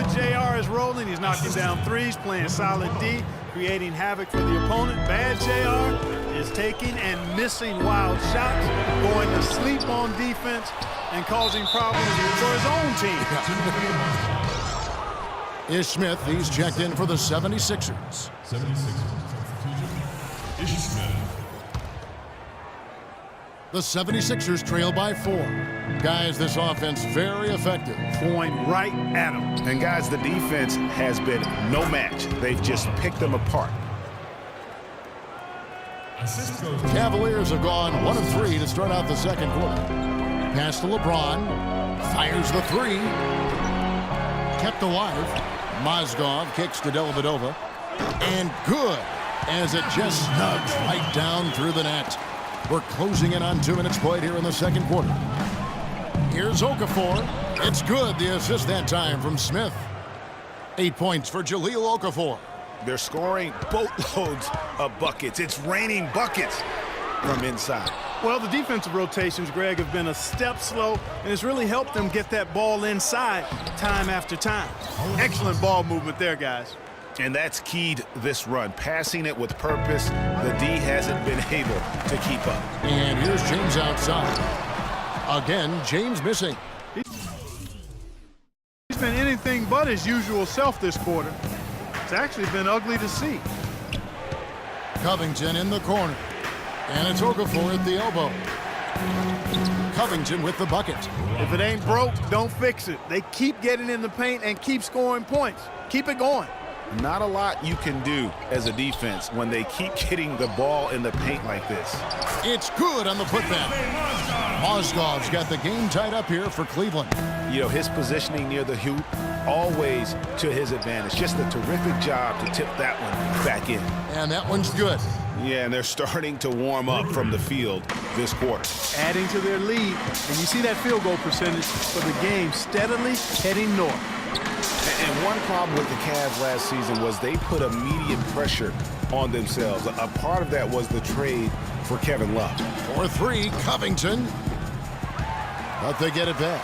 good JR is rolling. He's knocking down threes, playing solid D, creating havoc for the opponent. Bad JR is taking and missing wild shots, going to sleep on defense, and causing problems for his own team. Ish Smith, he's checked in for the 76ers. 76ers. Ish Smith. The 76ers trail by 4. Guys, this offense very effective. Going right at him. And guys, the defense has been no match. They've just picked them apart. Assist goes to Cavaliers have gone 1 of 3 to start out the second quarter. Pass to LeBron. Fires the 3. Kept alive. Mozgov kicks to Dellavedova. And good, as it just snugs right down through the net. We're closing in on 2 minutes played here in the second quarter. Here's Okafor. It's good, the assist that time from Smith. 8 points for Jahlil Okafor. They're scoring boatloads of buckets. It's raining buckets from inside. Well, the defensive rotations, Greg, have been a step slow, and it's really helped them get that ball inside time after time. Excellent ball movement there, guys. And that's keyed this run. Passing it with purpose, the D hasn't been able to keep up. And here's James outside. Again, James missing. He's been anything but his usual self this quarter. It's actually been ugly to see. Covington in the corner. And it's Okafor at the elbow. Covington with the bucket. If it ain't broke, don't fix it. They keep getting in the paint and keep scoring points. Keep it going. Not a lot you can do as a defense when they keep getting the ball in the paint like this. It's good on the putback. Mozgov's got the game tied up here for Cleveland. You know, his positioning near the hoop, always to his advantage. Just a terrific job to tip that one back in. And that one's good. Yeah, and they're starting to warm up from the field this quarter. Adding to their lead, and you see that field goal percentage for the game steadily heading north. And one problem with the Cavs last season was they put immediate pressure on themselves. A part of that was the trade for Kevin Love. For 3, Covington. But they get it back.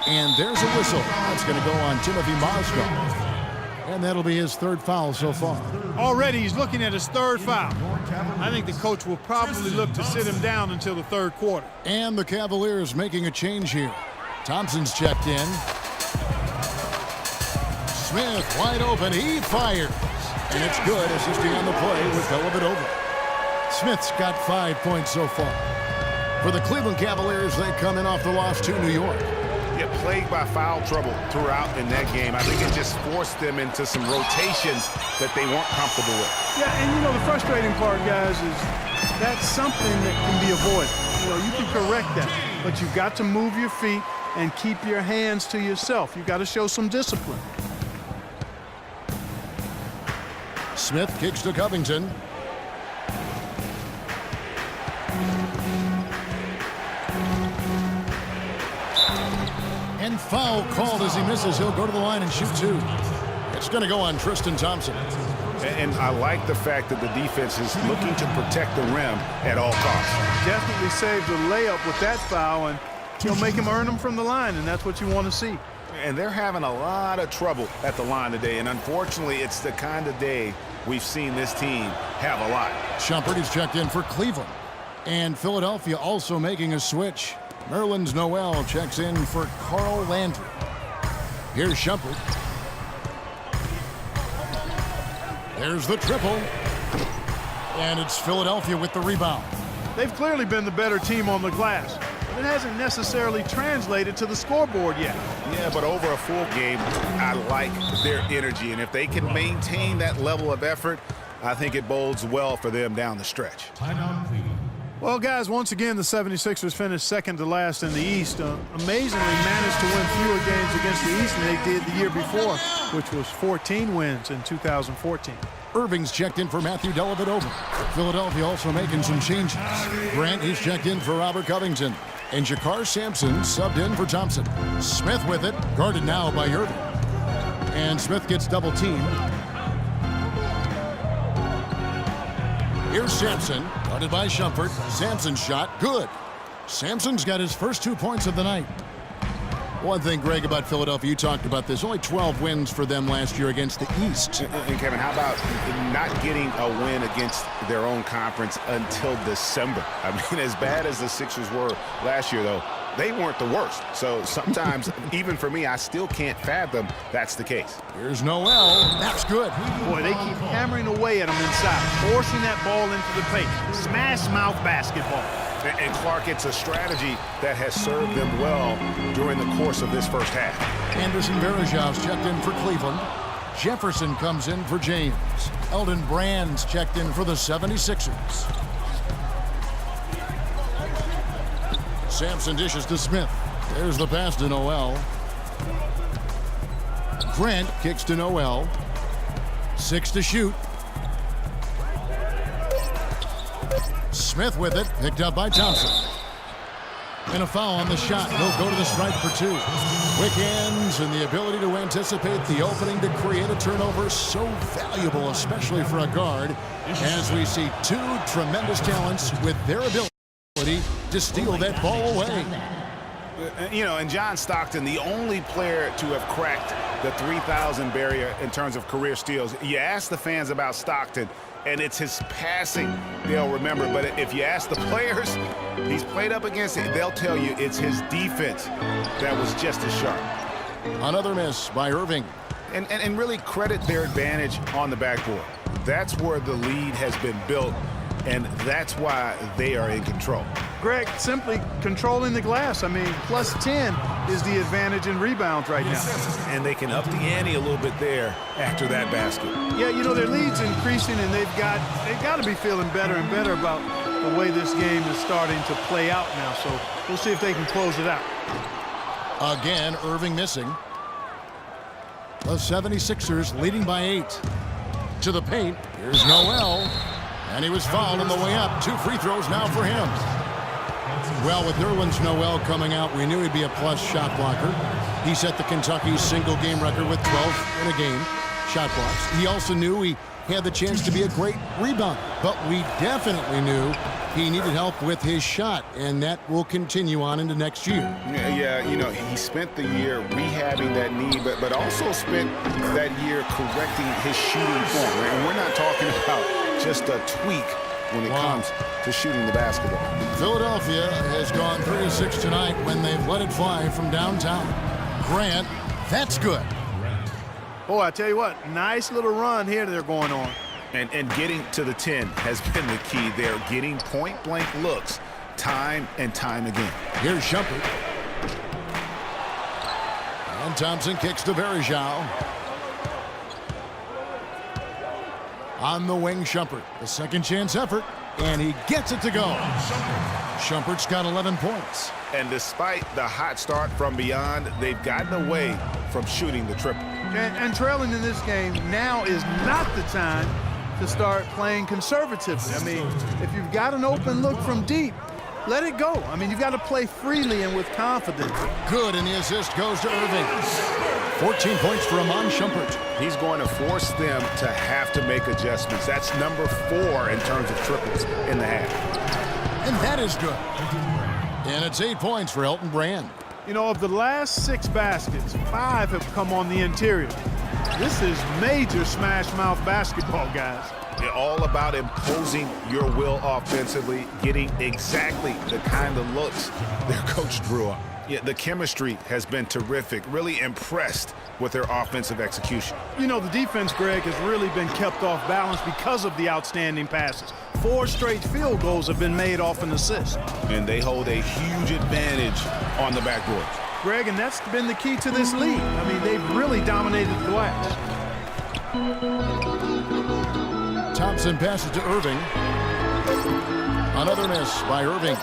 And there's a whistle. That's going to go on Timothy Mozgov. And that'll be his 3rd foul so far. Already he's looking at his 3rd foul. I think the coach will probably look to sit him down until the 3rd quarter. And the Cavaliers making a change here. Thompson's checked in. Smith wide open, he fires. And it's good, assisting on the play with Dellavedova. Smith's got 5 points so far. For the Cleveland Cavaliers, they come in off the loss to New York. Get plagued by foul trouble throughout in that game. I think it just forced them into some rotations that they weren't comfortable with. Yeah, and you know, the frustrating part, guys, is that's something that can be avoided. You know, you can correct that, but you've got to move your feet and keep your hands to yourself. You've got to show some discipline. Smith kicks to Covington. And foul called as he misses. He'll go to the line and shoot 2. It's going to go on Tristan Thompson. And I like the fact that the defense is looking to protect the rim at all costs. Definitely saved a layup with that foul, and he'll make him earn them from the line, and that's what you want to see. And they're having a lot of trouble at the line today, and unfortunately, it's the kind of day we've seen this team have a lot. Shumpert is checked in for Cleveland. And Philadelphia also making a switch. Nerlens Noel checks in for Carl Landry. Here's Shumpert. There's the triple. And it's Philadelphia with the rebound. They've clearly been the better team on the glass, but it hasn't necessarily translated to the scoreboard yet. Yeah, but over a full game, I like their energy. And if they can maintain that level of effort, I think it bodes well for them down the stretch. timeout Cleveland. Well, guys, once again, the 76ers finished second to last in the East. Amazingly managed to win fewer games against the East than they did the year before, which was 14 wins in 2014. Irving's checked in for Matthew Dellavedova. Philadelphia also making some changes. Grant is checked in for Robert Covington. And Jakar Sampson subbed in for Thompson. Smith with it, guarded now by Irving. And Smith gets double teamed. Here's Sampson, guarded by Shumpert. Sampson's shot, good. Sampson's got his first 2 points of the night. One thing, Greg, about Philadelphia, you talked about this. Only 12 wins for them last year against the East. And Kevin, how about not getting a win against their own conference until December? I mean, as bad as the Sixers were last year, though, they weren't the worst. So sometimes, even for me, I still can't fathom that's the case. Here's Noel. That's good. Boy, they keep hammering away at him inside, forcing that ball into the paint. Smash mouth basketball. And Clark, it's a strategy that has served them well during the course of this first half. Anderson Varejão's checked in for Cleveland. Jefferson comes in for James. Elton Brand's checked in for the 76ers. Sampson dishes to Smith. There's the pass to Noel. Grant kicks to Noel. 6 to shoot. Smith with it, picked up by Thompson. And a foul on the shot. He'll go to the stripe for 2. Quick hands and the ability to anticipate the opening to create a turnover, so valuable, especially for a guard, as we see 2 tremendous talents with their ability to steal that ball away. You know, and John Stockton, the only player to have cracked the 3,000 barrier in terms of career steals. You ask the fans about Stockton, and it's his passing they'll remember. But if you ask the players he's played up against, they'll tell you it's his defense that was just as sharp. Another miss by Irving. And really credit their advantage on the backboard. That's where the lead has been built, and that's why they are in control. Greg, simply controlling the glass. I mean, plus 10 is the advantage in rebounds right now. And they can up the ante a little bit there after that basket. Yeah, you know, their lead's increasing, and they've got to be feeling better and better about the way this game is starting to play out now. So we'll see if they can close it out. Again, Irving missing. The 76ers leading by 8. To the paint, here's Noel. And he was fouled on the way up. 2 free throws now for him. Well, with Nerlens Noel coming out, we knew he'd be a plus shot blocker. He set the Kentucky single game record with 12 in a game shot blocks. He also knew he had the chance to be a great rebounder, but we definitely knew he needed help with his shot, and that will continue on into next year. Yeah, you know, he spent the year rehabbing that knee, but also spent that year correcting his shooting form. And we're not talking about just a tweak when it comes to shooting the basketball. Philadelphia has gone 3-6 tonight when they've let it fly from downtown. Grant, that's good. Boy, I tell you what, nice little run here they're going on. And getting to the 10 has been the key. They're getting point-blank looks time and time again. Here's Shumpert. And Thompson kicks to Varejão. On the wing, Shumpert. The second chance effort, and he gets it to go. Shumpert's got 11 points. And despite the hot start from beyond, they've gotten away from shooting the triple. And trailing in this game, now is not the time to start playing conservatively. I mean, if you've got an open look from deep, let it go. I mean, you've got to play freely and with confidence. Good, and the assist goes to Irving. 14 points for Iman Shumpert. He's going to force them to have to make adjustments. That's number 4 in terms of triples in the half. And that is good. And it's 8 points for Elton Brand. You know, of the last 6 baskets, 5 have come on the interior. This is major smash mouth basketball, guys. They're all about imposing your will offensively, getting exactly the kind of looks their coach drew up. Yeah, the chemistry has been terrific. Really impressed with their offensive execution. You know, the defense, Greg, has really been kept off balance because of the outstanding passes. 4 straight field goals have been made off an assist. And they hold a huge advantage on the backboard. Greg, and that's been the key to this league. I mean, they've really dominated the glass. Thompson passes to Irving. Another miss by Irving.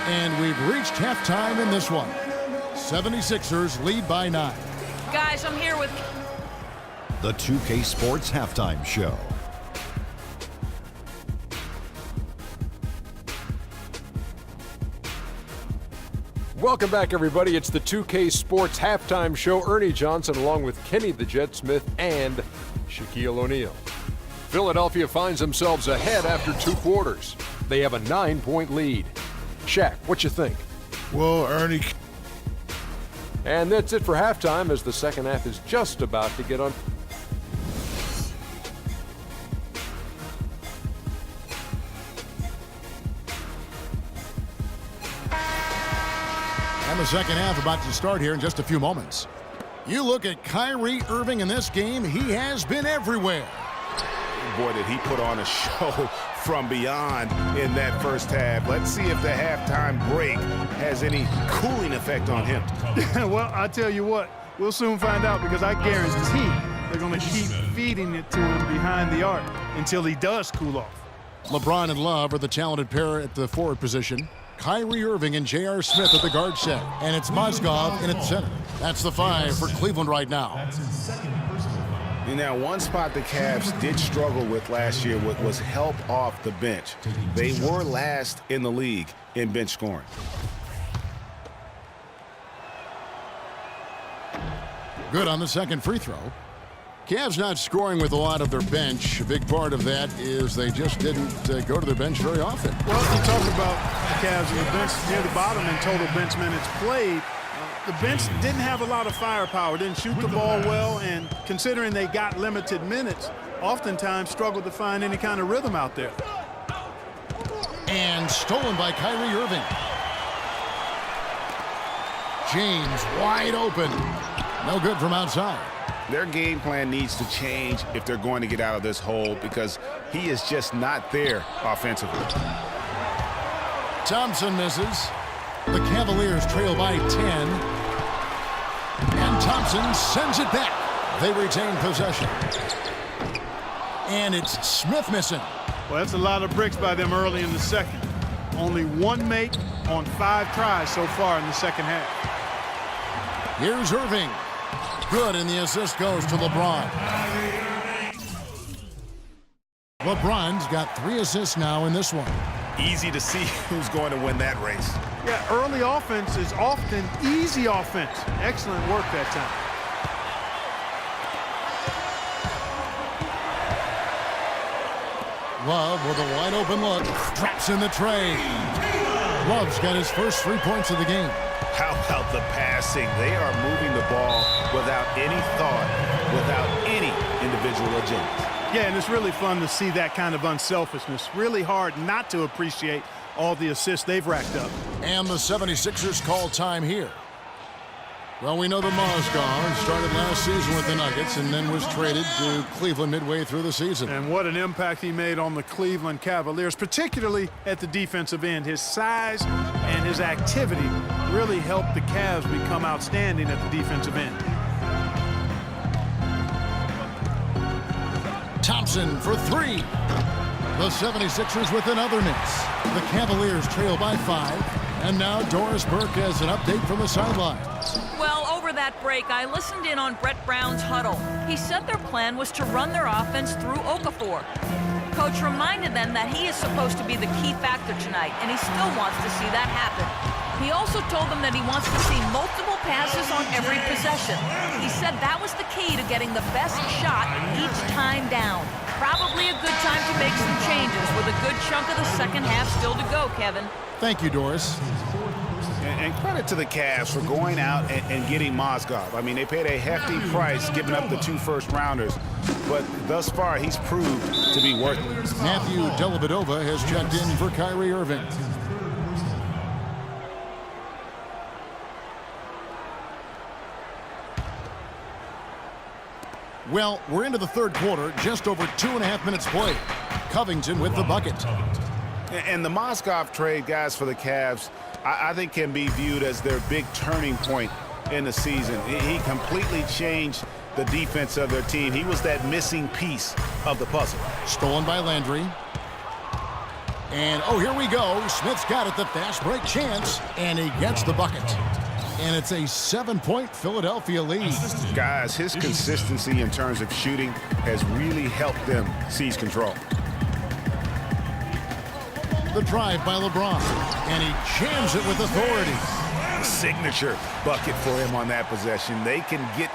And we've reached halftime in this one. 76ers lead by 9. Guys, I'm here with the 2K Sports Halftime Show. Welcome back, everybody. It's the 2K Sports Halftime Show. Ernie Johnson along with Kenny the Jet Smith and Shaquille O'Neal. Philadelphia finds themselves ahead after 2 quarters. They have a 9-point lead. Shaq, what you think? Well, Ernie. And that's it for halftime as the second half is just about to get on. And the second half about to start here in just a few moments. You look at Kyrie Irving in this game, he has been everywhere. Boy, did he put on a show from beyond in that first half. Let's see if the halftime break has any cooling effect on him. Well, I tell you what, we'll soon find out because I guarantee they're going to keep feeding it to him behind the arc until he does cool off. LeBron and Love are the talented pair at the forward position. Kyrie Irving and J.R. Smith at the guard set. And it's Mozgov in at center. That's the 5 for Cleveland right now. That's his second personal foul. And now, one spot the Cavs did struggle with last year was help off the bench. They were last in the league in bench scoring. Good on the second free throw. Cavs not scoring with a lot of their bench. A big part of that is they just didn't go to their bench very often. Well, you talk about the Cavs and the bench near the bottom in total bench minutes played. The bench didn't have a lot of firepower, didn't shoot the ball well, and considering they got limited minutes, oftentimes struggled to find any kind of rhythm out there. And stolen by Kyrie Irving. James wide open. No good from outside. Their game plan needs to change if they're going to get out of this hole because he is just not there offensively. Thompson misses. The Cavaliers trail by 10. And Thompson sends it back. They retain possession. And it's Smith missing. Well, that's a lot of bricks by them early in the second. Only one make on 5 tries so far in the second half. Here's Irving. Good, and the assist goes to LeBron. LeBron's got 3 assists now in this one. Easy to see who's going to win that race. Yeah, early offense is often easy offense. Excellent work that time. Love with a wide open look. Traps in the tray. Love's got his first 3 points of the game. How about the passing? They are moving the ball without any thought, without any individual agenda. Yeah, and it's really fun to see that kind of unselfishness. Really hard not to appreciate all the assists they've racked up. And the 76ers call time here. Well, we know that Mozgov started last season with the Nuggets and then was traded to Cleveland midway through the season. And what an impact he made on the Cleveland Cavaliers, particularly at the defensive end. His size and his activity really helped the Cavs become outstanding at the defensive end. Thompson for 3. The 76ers with another miss. The Cavaliers trail by 5. And now Doris Burke has an update from the sidelines. Well, over that break, I listened in on Brett Brown's huddle. He said their plan was to run their offense through Okafor. Coach reminded them that he is supposed to be the key factor tonight, and he still wants to see that happen. He also told them that he wants to see multiple passes on every possession. He said that was the key to getting the best shot each time down. Probably a good time to make some changes with a good chunk of the second half still to go, Kevin. Thank you, Doris. And credit to the Cavs for going out and getting Mozgov. I mean, they paid a hefty price giving up the 2 first-rounders, but thus far he's proved to be worth it. Matthew Dellavedova has checked in for Kyrie Irving. Well, we're into the third quarter, just over 2.5 minutes played. Covington with the bucket. And the Mozgov trade, guys, for the Cavs, I think can be viewed as their big turning point in the season. He completely changed the defense of their team. He was that missing piece of the puzzle. Stolen by Landry. And, oh, here we go. Smith's got it, the fast break chance, and he gets the bucket. And it's a 7-point Philadelphia lead. Guys, his consistency in terms of shooting has really helped them seize control. The drive by LeBron, and he jams it with authority. Signature bucket for him on that possession. They can get